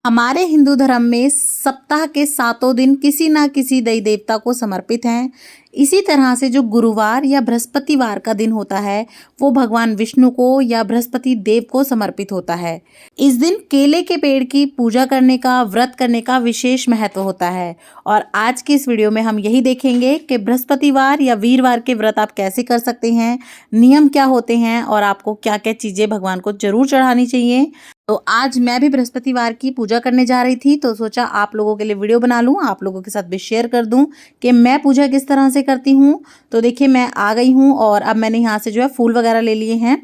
हमारे हिंदू धर्म में सप्ताह के सातों दिन किसी ना किसी देवी देवता को समर्पित हैं। इसी तरह से जो गुरुवार या बृहस्पतिवार का दिन होता है वो भगवान विष्णु को या बृहस्पति देव को समर्पित होता है। इस दिन केले के पेड़ की पूजा करने का, व्रत करने का विशेष महत्व होता है। और आज की इस वीडियो में हम यही देखेंगे कि बृहस्पतिवार या वीरवार के व्रत आप कैसे कर सकते हैं, नियम क्या होते हैं और आपको क्या क्या चीजें भगवान को जरूर चढ़ानी चाहिए। तो आज मैं भी बृहस्पतिवार की पूजा करने जा रही थी, तो सोचा आप लोगों के लिए वीडियो बना लूं, आप लोगों के साथ भी शेयर कर दूं कि मैं पूजा किस तरह से करती हूं। तो देखिए मैं आ गई हूं और अब मैंने यहाँ से जो है फूल वगैरह ले लिए हैं।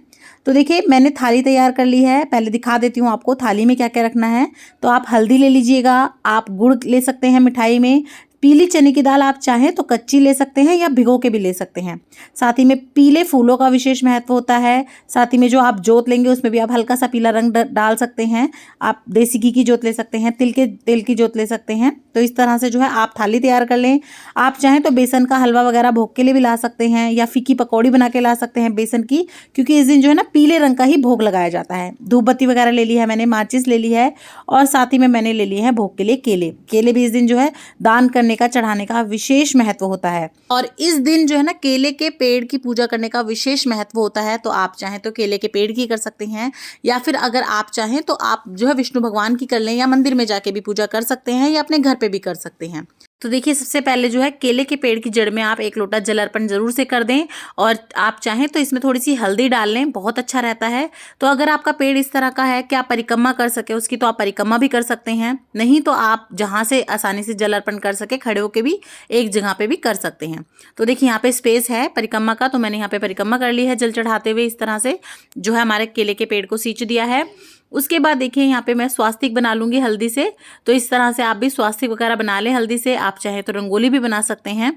तो देखिए मैंने थाली तैयार कर ली है। पहले दिखा देती हूँ आपको थाली में क्या क्या रखना है। तो आप हल्दी ले लीजिएगा, आप गुड़ ले सकते हैं मिठाई में, पीली चने की दाल आप चाहें तो कच्ची ले सकते हैं या भिगो के भी ले सकते हैं। साथ ही में पीले फूलों का विशेष महत्व होता है। साथ ही में जो आप जोत लेंगे उसमें भी आप हल्का सा पीला रंग डाल सकते हैं। आप देसी घी की जोत ले सकते हैं, तेल की जोत ले सकते हैं। तो इस तरह से जो है आप थाली तैयार कर लें। आप चाहें तो बेसन का हलवा वगैरह भोग के लिए भी ला सकते हैं या फीकी पकौड़ी बना के ला सकते हैं बेसन की, क्योंकि इस दिन जो है ना पीले रंग का ही भोग लगाया जाता है। धूप बत्ती वगैरह ले ली है मैंने, माचिस ले ली है और साथ ही में मैंने ले लिए हैं भोग के लिए केले भी इस दिन जो है दान करने का, चढ़ाने का विशेष महत्व होता है। और इस दिन जो है ना केले के पेड़ की पूजा करने का विशेष महत्व होता है। तो आप चाहें तो केले के पेड़ की कर सकते हैं या फिर अगर आप चाहें तो आप जो है विष्णु भगवान की कर लें या मंदिर में जाके भी पूजा कर सकते हैं या अपने घर पे भी कर सकते हैं। तो देखिए सबसे पहले जो है केले के पेड़ की जड़ में आप 1 लोटा जल अर्पण जरूर से कर दें और आप चाहें तो इसमें थोड़ी सी हल्दी डाल लें, बहुत अच्छा रहता है। तो अगर आपका पेड़ इस तरह का है कि आप परिक्रमा कर सके उसकी, तो आप परिक्रमा भी कर सकते हैं। नहीं तो आप जहां से आसानी से जल अर्पण कर सके खड़े होके भी एक जगह पे भी कर सकते हैं। तो देखिए यहाँ पे स्पेस है परिक्रमा का, तो मैंने यहाँ पे परिक्रमा कर ली है जल चढ़ाते हुए। इस तरह से जो है हमारे केले के पेड़ को सींच दिया है। उसके बाद देखिए यहाँ पे मैं स्वास्तिक बना लूंगी हल्दी से। तो इस तरह से आप भी स्वास्तिक वगैरह बना लें हल्दी से। आप चाहे तो रंगोली भी बना सकते हैं।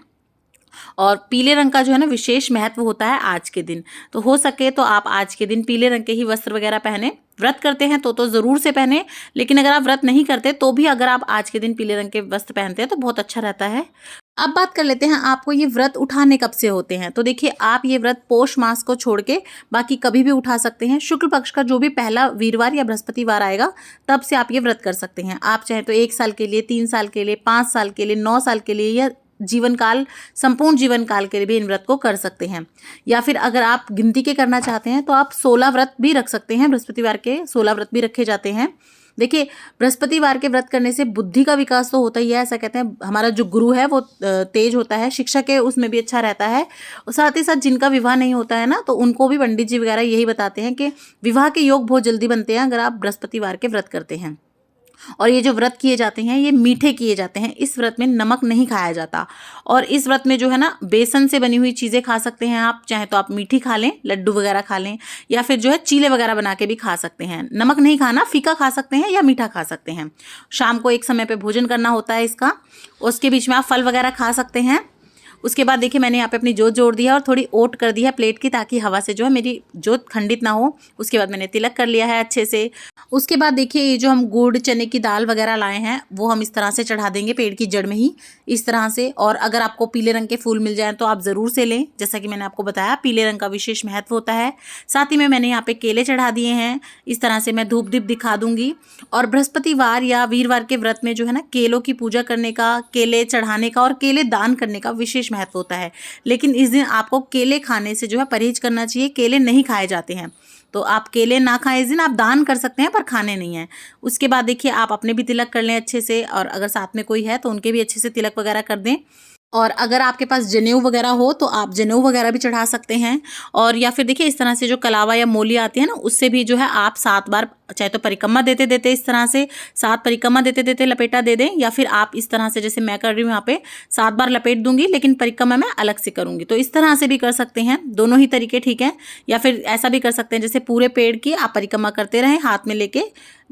और पीले रंग का जो है ना विशेष महत्व होता है आज के दिन। तो हो सके तो आप आज के दिन पीले रंग के ही वस्त्र वगैरह पहने। व्रत करते हैं तो जरूर से पहने, लेकिन अगर आप व्रत नहीं करते तो भी अगर आप आज के दिन पीले रंग के वस्त्र पहनते हैं तो बहुत अच्छा रहता है। अब बात कर लेते हैं आपको ये व्रत उठाने कब से होते हैं। तो देखिए आप ये व्रत पौष मास को छोड़ के बाकी कभी भी उठा सकते हैं। शुक्ल पक्ष का जो भी पहला वीरवार या बृहस्पतिवार आएगा तब से आप ये व्रत कर सकते हैं। आप चाहे तो 1 साल के लिए, 3 साल के लिए, 5 साल के लिए, 9 साल के लिए या जीवन काल, संपूर्ण जीवन काल के लिए भी इन व्रत को कर सकते हैं। या फिर अगर आप गिनती के करना चाहते हैं तो आप 16 व्रत भी रख सकते हैं। बृहस्पतिवार के 16 व्रत भी रखे जाते हैं। देखिए बृहस्पतिवार के व्रत करने से बुद्धि का विकास तो होता ही है, ऐसा कहते हैं। हमारा जो गुरु है वो तेज होता है, शिक्षा के उसमें भी अच्छा रहता है। और साथ ही साथ जिनका विवाह नहीं होता है ना, तो उनको भी पंडित जी वगैरह यही बताते हैं कि विवाह के योग बहुत जल्दी बनते हैं अगर आप बृहस्पतिवार के व्रत करते हैं। और ये जो व्रत किए जाते हैं ये मीठे किए जाते हैं। इस व्रत में नमक नहीं खाया जाता। और इस व्रत में जो है ना बेसन से बनी हुई चीज़ें खा सकते हैं। आप चाहे तो आप मीठी खा लें, लड्डू वगैरह खा लें, या फिर जो है चीले वगैरह बना के भी खा सकते हैं। नमक नहीं खाना, फीका खा सकते हैं या मीठा खा सकते हैं। शाम को एक समय पे भोजन करना होता है इसका। उसके बीच में आप फल वगैरह खा सकते हैं। उसके बाद देखिए मैंने यहाँ पे अपनी जोत जोड़ दी है और थोड़ी ओट कर दी है प्लेट की, ताकि हवा से जो है मेरी जोत खंडित ना हो। उसके बाद मैंने तिलक कर लिया है अच्छे से। उसके बाद देखिए ये जो हम गुड़, चने की दाल वगैरह लाए हैं वो हम इस तरह से चढ़ा देंगे पेड़ की जड़ में ही, इस तरह से। और अगर आपको पीले रंग के फूल मिल जाएं तो आप ज़रूर से लें। जैसा कि मैंने आपको बताया पीले रंग का विशेष महत्व होता है। साथ ही में मैंने यहाँ पे केले चढ़ा दिए हैं। इस तरह से मैं धूप दीप दिखा दूंगी। और बृहस्पतिवार या वीरवार के व्रत में जो है ना केलों की पूजा करने का, केले चढ़ाने का और केले दान करने का विशेष महत्व होता है। लेकिन इस दिन आपको केले खाने से जो है परहेज करना चाहिए। केले नहीं खाए जाते हैं, तो आप केले ना खाएं। इस दिन आप दान कर सकते हैं पर खाने नहीं है। उसके बाद देखिए आप अपने भी तिलक कर लें अच्छे से, और अगर साथ में कोई है तो उनके भी अच्छे से तिलक वगैरह कर दें। और अगर आपके पास जनेऊ वगैरह हो तो आप जनेऊ वगैरह भी चढ़ा सकते हैं। और या फिर देखिए इस तरह से जो कलावा या मोली आती है ना, उससे भी जो है आप 7 बार चाहे तो परिक्रमा देते देते इस तरह से 7 परिक्रमा देते देते लपेटा दे दें, या फिर आप इस तरह से जैसे मैं कर रही हूँ यहाँ पे 7 बार लपेट दूंगी, लेकिन परिक्रमा मैं अलग से करूंगी। तो इस तरह से भी कर सकते हैं, दोनों ही तरीके ठीक है। या फिर ऐसा भी कर सकते हैं जैसे पूरे पेड़ की आप परिक्रमा करते रहें हाथ में लेके,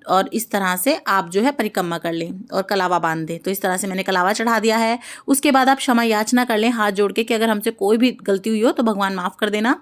और इस तरह से आप जो है परिक्रमा कर लें और कलावा बांध दें। तो इस तरह से मैंने कलावा चढ़ा दिया है। उसके बाद आप क्षमा याचना कर लें हाथ जोड़ के कि अगर हमसे कोई भी गलती हुई हो तो भगवान माफ़ कर देना।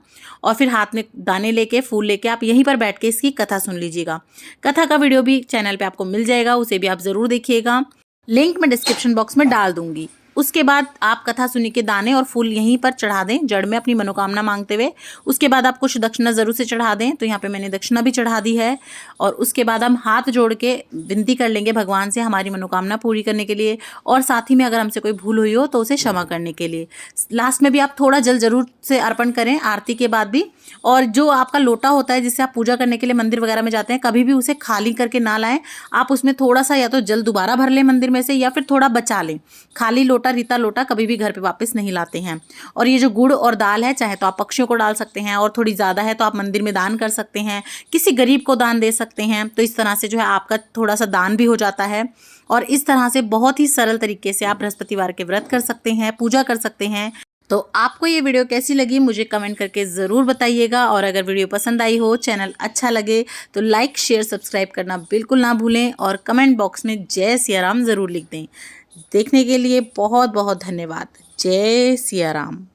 और फिर हाथ में दाने लेके, फूल लेके आप यहीं पर बैठ के इसकी कथा सुन लीजिएगा। कथा का वीडियो भी चैनल पे आपको मिल जाएगा, उसे भी आप ज़रूर देखिएगा। लिंक मैं डिस्क्रिप्शन बॉक्स में डाल दूंगी। उसके बाद आप कथा सुनी के दाने और फूल यहीं पर चढ़ा दें जड़ में अपनी मनोकामना मांगते हुए। उसके बाद आप कुछ दक्षिणा ज़रूर से चढ़ा दें, तो यहाँ पे मैंने दक्षिणा भी चढ़ा दी है। और उसके बाद हम हाथ जोड़ के विनती कर लेंगे भगवान से हमारी मनोकामना पूरी करने के लिए, और साथ ही में अगर हमसे कोई भूल हुई हो तो उसे क्षमा करने के लिए। लास्ट में भी आप थोड़ा जल जरूर से अर्पण करें आरती के बाद भी। और जो आपका लोटा होता है जिससे आप पूजा करने के लिए मंदिर वगैरह में जाते हैं, कभी भी उसे खाली करके ना लाएं। आप उसमें थोड़ा सा या तो जल दोबारा भर लें मंदिर में से, या फिर थोड़ा बचा लें। खाली लोटा, रीता लोटा कभी भी घर पे वापस नहीं लाते हैं। और ये जो गुड़ और दाल है, चाहे तो आप पक्षियों को डाल सकते हैं, और थोड़ी ज़्यादा है तो आप मंदिर में दान कर सकते हैं, किसी गरीब को दान दे सकते हैं। तो इस तरह से जो है आपका थोड़ा सा दान भी हो जाता है। और इस तरह से बहुत ही सरल तरीके से आप बृहस्पतिवार के व्रत कर सकते हैं, पूजा कर सकते हैं। तो आपको ये वीडियो कैसी लगी मुझे कमेंट करके ज़रूर बताइएगा। और अगर वीडियो पसंद आई हो, चैनल अच्छा लगे तो लाइक, शेयर, सब्सक्राइब करना बिल्कुल ना भूलें। और कमेंट बॉक्स में जय सिया राम ज़रूर लिख दें। देखने के लिए बहुत बहुत धन्यवाद। जय सिया राम।